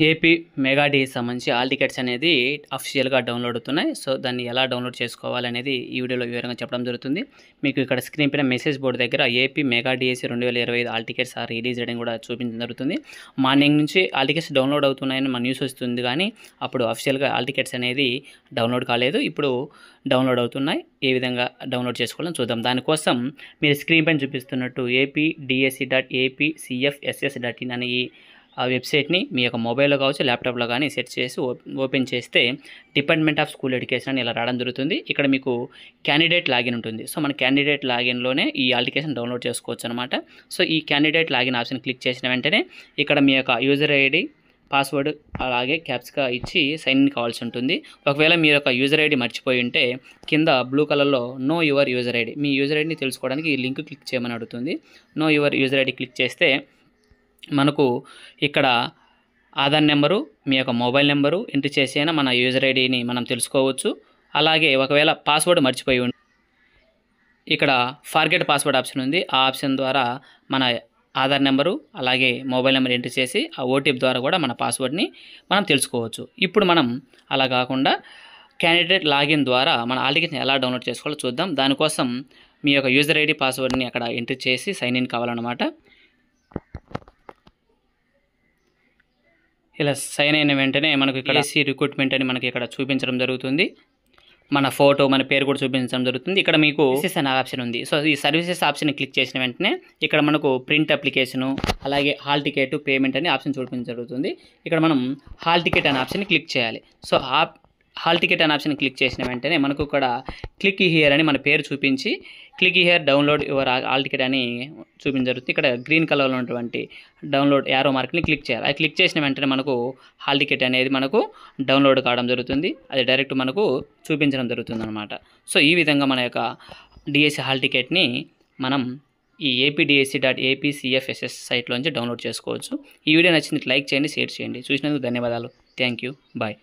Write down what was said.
AP mega డీకి సంబంధించి all tickets అనేది అఫీషియల్గా డౌన్లోడ్ అవుతున్నాయి. సో దాన్ని ఎలా డౌన్లోడ్ చేసుకోవాలనేది ఈ వీడియోలో వివరంగా చెప్పడం జరుగుతుంది. మీకు ఇక్కడ స్క్రీన్ పైన మెసేజ్ బోర్డు దగ్గర AP mega DSC 2025 hall tickets are release అని కూడా చూపించడం జరుగుతుంది. మార్నింగ్ నుంచి ఆల్ టికెట్స్ డౌన్లోడ్ అవుతున్నాయని మన న్యూస్ వస్తుంది, కానీ అప్పుడు అఫీషియల్గా ఆల్ టికెట్స్ అనేది డౌన్లోడ్ కాలేదు. ఇప్పుడు డౌన్లోడ్ అవుతున్నాయి. ఏ విధంగా డౌన్లోడ్ చేసుకోవాలని చూద్దాం. దానికోసం మీరు స్క్రీన్ పైన చూపిస్తున్నట్టు apdse.apcfss.in అనే ఆ వెబ్సైట్ని మీ యొక్క మొబైల్లో కావచ్చు, ల్యాప్టాప్లో కానీ సెట్ చేసి ఓపెన్ చేస్తే డిపార్ట్మెంట్ ఆఫ్ స్కూల్ ఎడ్యుకేషన్ అని ఇలా రావడం జరుగుతుంది. ఇక్కడ మీకు క్యాండిడేట్ లాగిన్ ఉంటుంది. సో మన క్యాండిడేట్ లాగిన్లోనే ఈ అప్లికేషన్ డౌన్లోడ్ చేసుకోవచ్చు అనమాట. సో ఈ క్యాండిడేట్ లాగిన్ ఆప్షన్ క్లిక్ చేసిన వెంటనే ఇక్కడ మీ యొక్క యూజర్ ఐడి, పాస్వర్డ్ అలాగే క్యాప్స్గా ఇచ్చి సైన్ ఇన్ కావాల్సి ఉంటుంది. ఒకవేళ మీరు యొక్క యూజర్ ఐడి మర్చిపోయి ఉంటే కింద బ్లూ కలర్లో నో యువర్ యూజర్ ఐడి, మీ యూజర్ ఐడిని తెలుసుకోవడానికి ఈ లింక్ క్లిక్ చేయమని అడుగుతుంది. Know your user ID click చేస్తే మనకు ఇక్కడ ఆధార్ నెంబరు, మీ యొక్క మొబైల్ నెంబరు ఎంట్రీ చేసైనా మన యూజర్ ఐడిని మనం తెలుసుకోవచ్చు. అలాగే ఒకవేళ పాస్వర్డ్ మర్చిపోయి ఉంటే ఇక్కడ ఫర్గెట్ పాస్వర్డ్ ఆప్షన్ ఉంది. ఆ ఆప్షన్ ద్వారా మన ఆధార్ నెంబరు అలాగే మొబైల్ నెంబర్ ఎంట్రీ చేసి ఆ ఓటీపీ ద్వారా కూడా మన పాస్వర్డ్ని మనం తెలుసుకోవచ్చు. ఇప్పుడు మనం అలా కాకుండా క్యాండిడేట్ లాగిన్ ద్వారా మన ఆల్ టికెట్ని ఎలా డౌన్లోడ్ చేసుకోవాలో చూద్దాం. దానికోసం మీ యొక్క యూజర్ ఐడి, పాస్వర్డ్ని అక్కడ ఎంట్రీ చేసి సైన్ ఇన్ కావాలన్నమాట. ఇలా సైన్ అయిన వెంటనే మనకు ఇక్కడ ఏసీ రిక్రూట్మెంట్ అని మనకి ఇక్కడ చూపించడం జరుగుతుంది. మన ఫోటో, మన పేరు కూడా చూపించడం జరుగుతుంది. ఇక్కడ మీకు సర్వీసెస్ అనే ఆప్షన్ ఉంది. సో ఈ సర్వీసెస్ ఆప్షన్ క్లిక్ చేసిన వెంటనే ఇక్కడ మనకు ప్రింట్ అప్లికేషను అలాగే హాల్ టికెట్, పేమెంట్ అనే ఆప్షన్ చూపించడం జరుగుతుంది. ఇక్కడ మనం హాల్ టికెట్ అనే ఆప్షన్ క్లిక్ చేయాలి. సో హాల్ టికెట్ అనే ఆప్షన్ క్లిక్ చేసిన వెంటనే మనకు ఇక్కడ క్లిక్ హియర్ అని మన పేరు చూపించి click here download your all ticket అని చూపించడం జరుగుతుంది. ఇక్కడ గ్రీన్ కలర్లో ఉన్నటువంటి డౌన్లోడ్ యారో మార్క్ని క్లిక్ చేయాలి. అది క్లిక్ చేసిన వెంటనే మనకు హాల్ టికెట్ అనేది మనకు డౌన్లోడ్ కావడం జరుగుతుంది. అది డైరెక్ట్ మనకు చూపించడం జరుగుతుంది అనమాట. సో ఈ విధంగా మన యొక్క డిఎస్సి హాల్ టికెట్ని మనం ఈ apdse.apcfss సైట్లోంచి డౌన్లోడ్ చేసుకోవచ్చు. ఈ వీడియో నచ్చింది లైక్ చేయండి, షేర్ చేయండి. చూసినందుకు ధన్యవాదాలు. Thank you. బాయ్.